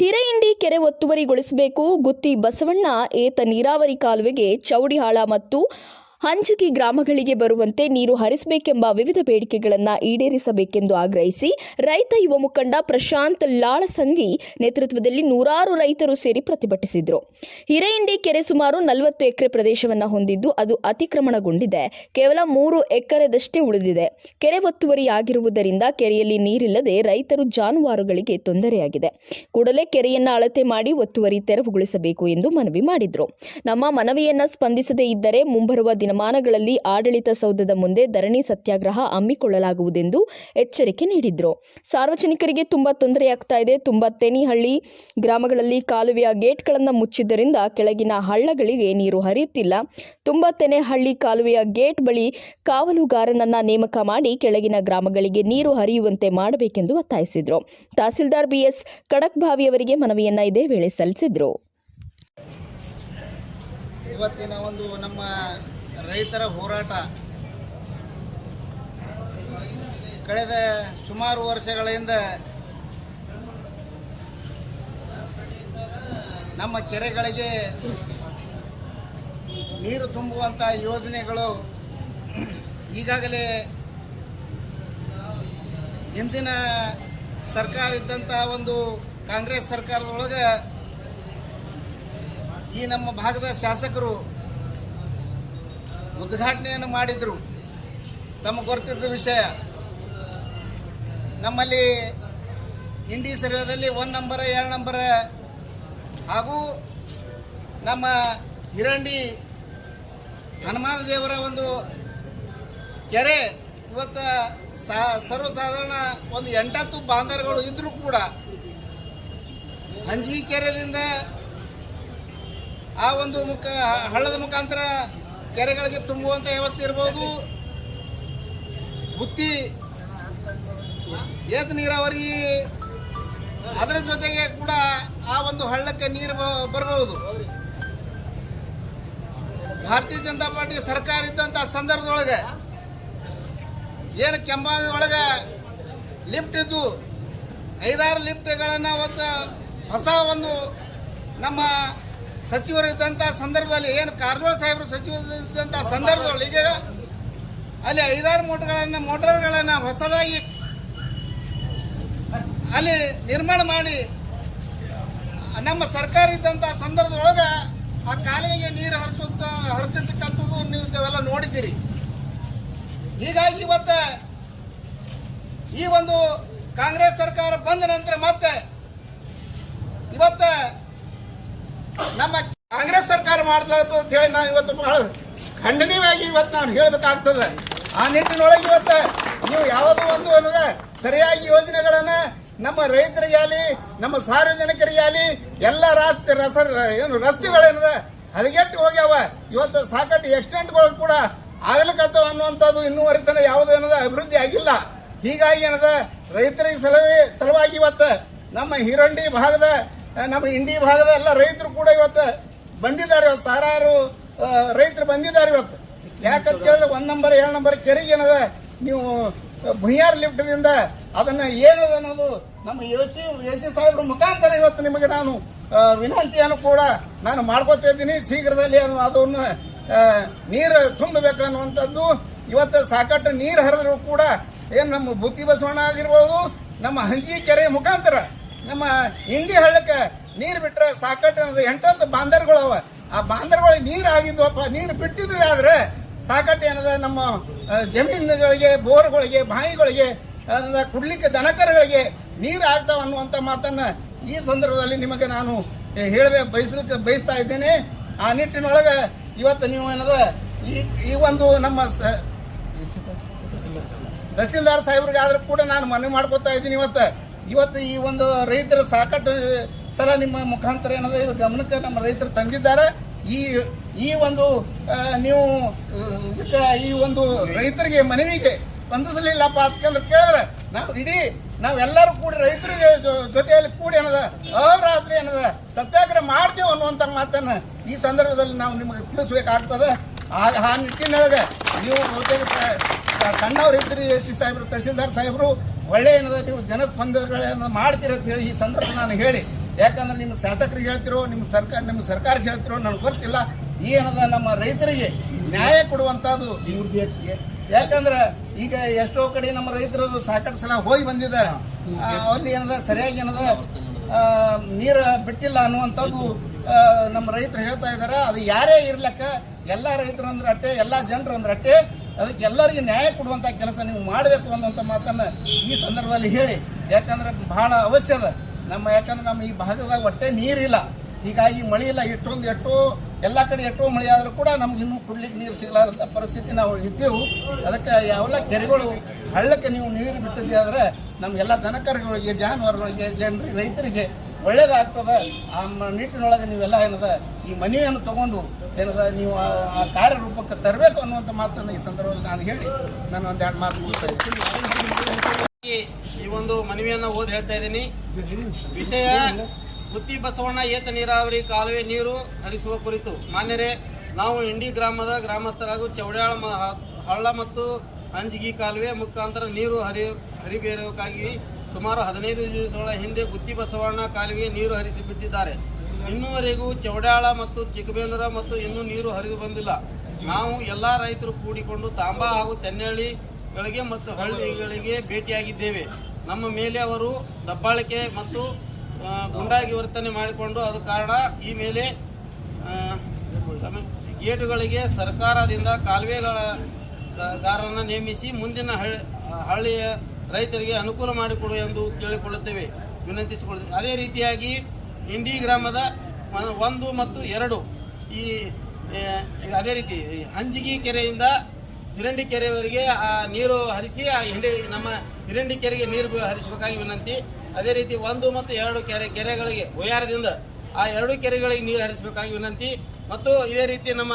ಹಿರೇಇಂಡಿ ಕೆರೆ ಒತ್ತುವರಿಗೊಳಿಸಬೇಕು. ಗುತ್ತಿ ಬಸವಣ್ಣ ಏತ ನೀರಾವರಿ ಕಾಲುವೆಗೆ ಚೌಡಿಹಾಳ ಮತ್ತು ಹಂಜಗಿ ಗ್ರಾಮಗಳಿಗೆ ಬರುವಂತೆ ನೀರು ಹರಿಸಬೇಕೆಂಬ ವಿವಿಧ ಬೇಡಿಕೆಗಳನ್ನು ಈಡೇರಿಸಬೇಕೆಂದು ಆಗ್ರಹಿಸಿ ರೈತ ಯುವ ಮುಖಂಡ ಪ್ರಶಾಂತ್ ಲಾಳಸಂಗಿ ನೇತೃತ್ವದಲ್ಲಿ ನೂರಾರು ರೈತರು ಸೇರಿ ಪ್ರತಿಭಟಿಸಿದರು. ಹಿರೇಇಂಡಿ ಕೆರೆ ಸುಮಾರು 40 ಎಕರೆ ಪ್ರದೇಶವನ್ನು ಹೊಂದಿದ್ದು ಅದು ಅತಿಕ್ರಮಣಗೊಂಡಿದೆ. ಕೇವಲ 3 ಎಕರೆದಷ್ಟೇ ಉಳಿದಿದೆ. ಕೆರೆ ಒತ್ತುವರಿಯಾಗಿರುವುದರಿಂದ ಕೆರೆಯಲ್ಲಿ ನೀರಿಲ್ಲದೆ ರೈತರು ಜಾನುವಾರುಗಳಿಗೆ ತೊಂದರೆಯಾಗಿದೆ. ಕೂಡಲೇ ಕೆರೆಯನ್ನು ಅಳತೆ ಮಾಡಿ ಒತ್ತುವರಿ ತೆರವುಗೊಳಿಸಬೇಕು ಎಂದು ಮನವಿ ಮಾಡಿದರು. ನಮ್ಮ ಮನವಿಯನ್ನ ಸ್ಪಂದಿಸದೇ ಇದ್ದರೆ ಮುಂಬರುವ ದಿನಮಾನಗಳಲ್ಲಿ ಆಡಳಿತ ಸೌಧದ ಮುಂದೆ ಧರಣಿ ಸತ್ಯಾಗ್ರಹ ಹಮ್ಮಿಕೊಳ್ಳಲಾಗುವುದೆಂದು ಎಚ್ಚರಿಕೆ ನೀಡಿದರು. ಸಾರ್ವಜನಿಕರಿಗೆ ತುಂಬಾ ತೊಂದರೆಯಾಗ್ತಾ ಇದೆ. ತುಂಬತ್ತೆನಿಹಳ್ಳಿ ಗ್ರಾಮಗಳಲ್ಲಿ ಕಾಲುವೆಯ ಗೇಟ್ಗಳನ್ನು ಮುಚ್ಚಿದ್ದರಿಂದ ಕೆಳಗಿನ ಹಳ್ಳಗಳಿಗೆ ನೀರು ಹರಿಯುತ್ತಿಲ್ಲ. ತುಂಬತ್ತೆನೆಹಳ್ಳಿ ಕಾಲುವೆಯ ಗೇಟ್ ಬಳಿ ಕಾವಲುಗಾರನನ್ನ ನೇಮಕ ಮಾಡಿ ಕೆಳಗಿನ ಗ್ರಾಮಗಳಿಗೆ ನೀರು ಹರಿಯುವಂತೆ ಮಾಡಬೇಕೆಂದು ಒತ್ತಾಯಿಸಿದರು. ತಹಸೀಲ್ದಾರ್ ಬಿಎಸ್ ಕಡಕ್ಭಾವಿ ಅವರಿಗೆ ಮನವಿಯನ್ನ ಇದೇ ವೇಳೆ ಸಲ್ಲಿಸಿದರು. ಇವತ್ತಿನ ಒಂದು ನಮ್ಮ ರೈತರ ಹೋರಾಟ ಕಳೆದ ಸುಮಾರು ವರ್ಷಗಳಿಂದ ನಮ್ಮ ಕೆರೆಗಳಿಗೆ ನೀರು ತುಂಬುವಂಥ ಯೋಜನೆಗಳು ಈಗಾಗಲೇ ಹಿಂದಿನ ಸರ್ಕಾರ ಇದ್ದಂಥ ಒಂದು ಕಾಂಗ್ರೆಸ್ ಸರ್ಕಾರದೊಳಗೆ ಈ ನಮ್ಮ ಭಾಗದ ಶಾಸಕರು ಉದ್ಘಾಟನೆಯನ್ನು ಮಾಡಿದರು. ತಮಗೆ ಗೊತ್ತಿದ್ದ ವಿಷಯ, ನಮ್ಮಲ್ಲಿ ಇಂಡಿ ಸರ್ವೇದಲ್ಲಿ 1 ನಂಬರ್ 2 ನಂಬರ್ ಹಾಗೂ ನಮ್ಮ ಹಿರಂಡಿ ಹನುಮಾನ ದೇವರ ಒಂದು ಕೆರೆ ಇವತ್ತು ಸರ್ವಸಾಧಾರಣ ಒಂದು 8-10 ಬಾಂಧರ್ಗಳು ಇದ್ದರೂ ಕೂಡ ಹಂಜಗಿ ಕೆರೆದಿಂದ ಆ ಒಂದು ಹಳ್ಳದ ಮುಖಾಂತರ ಕೆರೆಗಳಿಗೆ ತುಂಬುವಂಥ ವ್ಯವಸ್ಥೆ ಇರ್ಬೋದು. ಗುತ್ತಿ ಏತ ನೀರಾವರಿ ಅದರ ಜೊತೆಗೆ ಕೂಡ ಆ ಒಂದು ಹಳ್ಳಕ್ಕೆ ನೀರು ಬರಬಹುದು. ಭಾರತೀಯ ಜನತಾ ಪಾರ್ಟಿ ಸರ್ಕಾರ ಇದ್ದಂಥ ಸಂದರ್ಭದೊಳಗೆ ಏನು ಕೆಂಬಾವಿ ಒಳಗೆ ಲಿಫ್ಟ್ ಇದ್ದು 5-6 ಲಿಫ್ಟ್ಗಳನ್ನು ಹೊಸ ಒಂದು ನಮ್ಮ ಸಚಿವರು ಇದ್ದಂಥ ಸಂದರ್ಭದಲ್ಲಿ, ಏನು ಕಾರಜೋಳ ಸಾಹೇಬರು ಸಚಿವರು ಇದ್ದಂಥ ಸಂದರ್ಭದೊಳಗೆ ಅಲ್ಲಿ 5-6 ಮೋಟರ್ಗಳನ್ನು ಹೊಸದಾಗಿ ಅಲ್ಲಿ ನಿರ್ಮಾಣ ಮಾಡಿ ನಮ್ಮ ಸರ್ಕಾರ ಇದ್ದಂಥ ಸಂದರ್ಭದೊಳಗೆ ಆ ಕಾಲುವೆಗೆ ನೀರು ಹರಿಸತಕ್ಕಂಥದ್ದು ನೀವು ಇವೆಲ್ಲ ನೋಡಿದ್ದೀರಿ. ಹೀಗಾಗಿ ಇವತ್ತು ಈ ಒಂದು ಕಾಂಗ್ರೆಸ್ ಸರ್ಕಾರ ಬಂದ ನಂತರ ಮತ್ತೆ ಇವತ್ತು ನಮ್ಮ ಕಾಂಗ್ರೆಸ್ ಸರ್ಕಾರ ಮಾಡ್ಲಾರ್ದು ಅಂತ ಹೇಳಿ ನಾವು ಇವತ್ತು ಬಹಳ ಖಂಡನೀಯವಾಗಿ ಇವತ್ತು ನಾನು ಹೇಳಬೇಕಾಗ್ತದೆ. ಆ ನಿಟ್ಟಿನೊಳಗೆ ಇವತ್ತು ನೀವು ಯಾವುದೋ ಒಂದು ಅನ್ನೋದ ಸರಿಯಾಗಿ ಯೋಜನೆಗಳನ್ನು ನಮ್ಮ ರೈತರಿಗೆ ಆಗಲಿ ನಮ್ಮ ಸಾರ್ವಜನಿಕರಿಗೆ ಆಗಲಿ ಎಲ್ಲ ರಸ್ತೆಗಳೇನದ ಹದಗೆಟ್ಟು ಹೋಗ್ಯಾವ. ಇವತ್ತು ಸಾಕಷ್ಟು ಎಕ್ಸಿಡೆಂಟ್ಗಳು ಕೂಡ ಆಗ್ಲಿಕ್ಕತ್ತವ ಅನ್ನುವಂಥದ್ದು ಇನ್ನೂವರೆ ತನಕ ಯಾವುದೋ ಏನದ ಅಭಿವೃದ್ಧಿ ಆಗಿಲ್ಲ. ಹೀಗಾಗಿ ಏನದ ರೈತರಿಗೆ ಸಲುವಾಗಿ ಇವತ್ತು ನಮ್ಮ ಹಿರಂಡಿ ಭಾಗದ ನಮ್ಮ ಇಂಡಿ ಭಾಗದ ಎಲ್ಲ ರೈತರು ಕೂಡ ಇವತ್ತು ಬಂದಿದ್ದಾರೆ. ಇವತ್ತು ಸಾವಿರಾರು ರೈತರು ಬಂದಿದ್ದಾರೆ ಇವತ್ತು. ಯಾಕಂತ ಕೇಳಿದ್ರೆ 1 ನಂಬರ್ 2 ನಂಬರ್ ಕೆರೆಗೆ ಏನದ ನೀವು ಭುಯ್ಯಾರ್ ಲಿಫ್ಟ್ದಿಂದ ಅದನ್ನು ಏನದ ಅನ್ನೋದು ನಮ್ಮ ಎ ಸಿ ಸಾಹೇಬ್ರ ಮುಖಾಂತರ ಇವತ್ತು ನಿಮಗೆ ನಾನು ವಿನಂತಿಯನ್ನು ಕೂಡ ನಾನು ಮಾಡ್ಕೋತಾ ಇದ್ದೀನಿ. ಶೀಘ್ರದಲ್ಲಿ ಅದನ್ನು ನೀರು ತುಂಬಬೇಕು ಅನ್ನುವಂಥದ್ದು. ಇವತ್ತು ಸಾಕಷ್ಟು ನೀರು ಹರಿದ್ರು ಕೂಡ ಏನು ನಮ್ಮ ಬುತ್ತಿ ಬಸವಣ್ಣ ಆಗಿರ್ಬೋದು, ನಮ್ಮ ಹಂಜಗಿ ಕೆರೆ ಮುಖಾಂತರ ನಮ್ಮ ಇಂಡಿ ಹಳ್ಳಕ್ಕೆ ನೀರು ಬಿಟ್ಟರೆ ಸಾಕಷ್ಟು 8 ಬಾಂಧರ್ಗಳು ಅವ. ಆ ಬಾಂಧರ್ಗಳಿಗೆ ನೀರು ಆಗಿದ್ವಪ್ಪ, ನೀರು ಬಿಟ್ಟಿದ್ದೆ ಆದರೆ ಸಾಕಷ್ಟು ಏನದ ನಮ್ಮ ಜಮೀನುಗಳಿಗೆ, ಬೋರ್ಗಳಿಗೆ, ಬಾವಿಗಳಿಗೆ, ಕುಡ್ಲಿಕ್ಕೆ ದನಕರುಗಳಿಗೆ ನೀರು ಆಗ್ತಾವ ಅನ್ನುವಂಥ ಮಾತನ್ನು ಈ ಸಂದರ್ಭದಲ್ಲಿ ನಿಮಗೆ ನಾನು ಬಯಸ್ತಾ ಇದ್ದೇನೆ. ಆ ನಿಟ್ಟಿನೊಳಗೆ ಇವತ್ತು ನೀವು ಏನದ ಈ ಒಂದು ನಮ್ಮ ತಹಸೀಲ್ದಾರ್ ಸಾಹೇಬ್ರಿಗಾದ್ರೂ ಕೂಡ ನಾನು ಮನವಿ ಮಾಡ್ಕೋತಾ ಇದ್ದೀನಿ. ಇವತ್ತು ಈ ಒಂದು ರೈತರ ಸಾಕಷ್ಟು ಸಲ ನಿಮ್ಮ ಮುಖಾಂತರ ಏನದ ಇದು ಗಮನಕ್ಕೆ ನಮ್ಮ ರೈತರು ತಂದಿದ್ದಾರೆ. ಈ ಒಂದು ನೀವು ಇದಕ್ಕೆ ಈ ಒಂದು ರೈತರಿಗೆ ಮನವಿಗೆ ಸ್ಪಂದಿಸಲಿಲ್ಲಪ್ಪ ಅಂತಂದ್ರೆ ಕೇಳಿದ್ರೆ ನಾವೆಲ್ಲರೂ ಕೂಡ ರೈತರಿಗೆ ಜೊತೆಯಲ್ಲಿ ಕೂಡಿ ಏನದ ಅಹೋರಾತ್ರಿ ಏನದ ಸತ್ಯಾಗ್ರಹ ಮಾಡ್ತೇವೆ ಅನ್ನುವಂಥ ಮಾತನ್ನು ಈ ಸಂದರ್ಭದಲ್ಲಿ ನಾವು ನಿಮಗೆ ತಿಳಿಸ್ಬೇಕಾಗ್ತದೆ. ಆ ನಿಟ್ಟಿನೊಳಗೆ ನೀವು ಬಹುತೇಕ ಸಣ್ಣವ್ರು ಇದ್ರಿ, ಎ ಸಿ ಸಾಹೇಬರು, ತಹಸೀಲ್ದಾರ್ ಸಾಹೇಬರು ಒಳ್ಳೆ ಏನದ ನೀವು ಜನಸ್ಪಂದನೆಗಳನ್ನು ಮಾಡ್ತೀರ ಅಂತ ಹೇಳಿ ಈ ಸಂದರ್ಭ ನಾನು ಹೇಳಿ ಯಾಕಂದ್ರೆ ನಿಮ್ಮ ಶಾಸಕರಿಗೆ ಹೇಳ್ತಿರೋ ನಿಮ್ಮ ಸರ್ಕಾರಕ್ಕೆ ಹೇಳ್ತಿರೋ ನನಗೆ ಗೊತ್ತಿಲ್ಲ. ಈ ಏನದ ನಮ್ಮ ರೈತರಿಗೆ ನ್ಯಾಯ ಕೊಡುವಂಥದ್ದು. ಯಾಕಂದ್ರೆ ಈಗ ಎಷ್ಟೋ ಕಡೆ ನಮ್ಮ ರೈತರು ಸಾಕಷ್ಟು ಸಲ ಹೋಗಿ ಬಂದಿದ್ದಾರೆ. ಅಲ್ಲಿ ಏನದ ಸರಿಯಾಗಿ ಏನದ ನೀರು ಬಿಟ್ಟಿಲ್ಲ ಅನ್ನುವಂಥದ್ದು ನಮ್ಮ ರೈತರು ಹೇಳ್ತಾ ಇದ್ದಾರೆ. ಅದು ಯಾರೇ ಇರ್ಲಕ್ಕ ಎಲ್ಲ ರೈತರು ಅಂದ್ರೆ ಅಟ್ಟೆ, ಎಲ್ಲ ಜನರು ಅಂದ್ರೆ ಅಟ್ಟೆ, ಅದಕ್ಕೆ ಎಲ್ಲರಿಗೆ ನ್ಯಾಯ ಕೊಡುವಂಥ ಕೆಲಸ ನೀವು ಮಾಡಬೇಕು ಅನ್ನುವಂಥ ಮಾತನ್ನು ಈ ಸಂದರ್ಭದಲ್ಲಿ ಹೇಳಿ, ಯಾಕಂದ್ರೆ ಬಹಳ ಅವಶ್ಯ ಅದ ಯಾಕಂದ್ರೆ ನಮ್ಮ ಈ ಭಾಗದಾಗ ಒಟ್ಟೆ ನೀರಿಲ್ಲ. ಹೀಗಾಗಿ ಮಳೆ ಇಲ್ಲ. ಎಷ್ಟೋ ಎಲ್ಲ ಕಡೆ ಎಷ್ಟೋ ಮಳೆ ಆದರೂ ಕೂಡ ನಮ್ಗೆ ಇನ್ನೂ ಕುಡ್ಲಿಕ್ಕೆ ನೀರು ಸಿಗಲಾರಂಥ ಪರಿಸ್ಥಿತಿ ನಾವು ಇದ್ದೆವು. ಅದಕ್ಕೆ ಯಾವೆಲ್ಲ ಕೆರೆಗಳು ಹಳ್ಳಕ್ಕೆ ನೀವು ನೀರು ಬಿಟ್ಟಿದ್ದೆ ಆದರೆ ನಮಗೆಲ್ಲ ದನಕರುಗಳಿಗೆ, ಜಾನುವಾರುಗಳಿಗೆ, ರೈತರಿಗೆ ಒಳ್ಳೇದಾಗ್ತದೆ. ಆ ನಿಟ್ಟಿನೊಳಗೆ ನೀವೆಲ್ಲ ಏನದ ಈ ಮನವಿಯನ್ನು ತಗೊಂಡು ಏನದ ನೀವು ಆ ಕಾರ್ಯರೂಪಕ್ಕೆ ತರಬೇಕು ಅನ್ನುವಂಥ ಮಾತನ್ನು ಈ ಸಂದರ್ಭದಲ್ಲಿ ನಾನು ಹೇಳಿ ನಾನು ಒಂದೆರಡು ಮಾತು ಮುಗಿಸ್ತಾ ಇದ್ದೀನಿ. ಈ ಒಂದು ಮನವಿಯನ್ನು ಓದಿ ಹೇಳ್ತಾ ಇದ್ದೀನಿ. ವಿಷಯ ಗುತ್ತಿ ಬಸವಣ್ಣ ಏತ ನೀರಾವರಿ ಕಾಲುವೆ ನೀರು ಹರಿಸುವ ಕುರಿತು. ಮಾನ್ಯರೇ, ನಾವು ಇಂಡಿ ಗ್ರಾಮದ ಗ್ರಾಮಸ್ಥರಾಗೂ ಚೌಡ್ಯಾಳ ಹಳ್ಳ ಮತ್ತು ಅಂಜಿಗಿ ಕಾಲುವೆ ಮುಖಾಂತರ ನೀರು ಹರಿಬೇರಬೇಕಾಗಿ ಸುಮಾರು 15 ದಿವಸಗಳ ಹಿಂದೆ ಗುತ್ತಿ ಬಸವಣ್ಣ ಕಾಲುವೆ ನೀರು ಹರಿಸಿಬಿಟ್ಟಿದ್ದಾರೆ. ಇನ್ನೂವರೆಗೂ ಚೌಡ್ಯಾಳ ಮತ್ತು ಚಿಕ್ಕಬೇನೂರ ಮತ್ತು ಇನ್ನೂ ನೀರು ಹರಿದು ಬಂದಿಲ್ಲ. ನಾವು ಎಲ್ಲ ರೈತರು ಕೂಡಿಕೊಂಡು ತಾಂಬಾ ಹಾಗೂ ತೆನ್ನಳ್ಳಿಗಳಿಗೆ ಮತ್ತು ಹಳ್ಳಿಗಳಿಗೆ ಭೇಟಿಯಾಗಿದ್ದೇವೆ. ನಮ್ಮ ಮೇಲೆ ಅವರು ದಬ್ಬಾಳಿಕೆ ಮತ್ತು ಗುಂಡಾಗಿ ವರ್ತನೆ ಮಾಡಿಕೊಂಡು ಅದು ಕಾರಣ ಈ ಮೇಲೆ ಗೇಟುಗಳಿಗೆ ಸರ್ಕಾರದಿಂದ ಕಾಲುವೆಗಾರರನ್ನು ನೇಮಿಸಿ ಮುಂದಿನ ಹಳ್ಳಿಯ ರೈತರಿಗೆ ಅನುಕೂಲ ಮಾಡಿಕೊಡು ಎಂದು ಕೇಳಿಕೊಳ್ಳುತ್ತೇವೆ, ವಿನಂತಿಸಿಕೊಳ್ಳುತ್ತೇವೆ. ಅದೇ ರೀತಿಯಾಗಿ ಇಂಡಿ ಗ್ರಾಮದ 1 ಮತ್ತು 2 ಈ ಅದೇ ರೀತಿ ಹಂಜಿಗಿ ಕೆರೆಯಿಂದ ಹಿರಂಡಿ ಕೆರೆಯವರೆಗೆ ಆ ನೀರು ಹರಿಸಿ ನಮ್ಮ ಹಿರಂಡಿ ಕೆರೆಗೆ ನೀರು ಹರಿಸಬೇಕಾಗಿ ವಿನಂತಿ. ಅದೇ ರೀತಿ 1 ಮತ್ತು 2 ಕೆರೆಗಳಿಗೆ ಒಯ್ಯಾರದಿಂದ ಆ 2 ಕೆರೆಗಳಿಗೆ ನೀರು ಹರಿಸಬೇಕಾಗಿ ವಿನಂತಿ. ಮತ್ತು ಇದೇ ರೀತಿ ನಮ್ಮ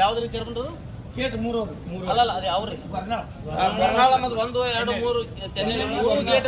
ಯಾವ್ದು ರೀತಿ ಅಲ್ಲಲ್ಲ ಅದು ಯಾವ್ರಿ ಬರ್ನಾಳ ಮತ್ತು 1, 2, 3 ಗೇಟ್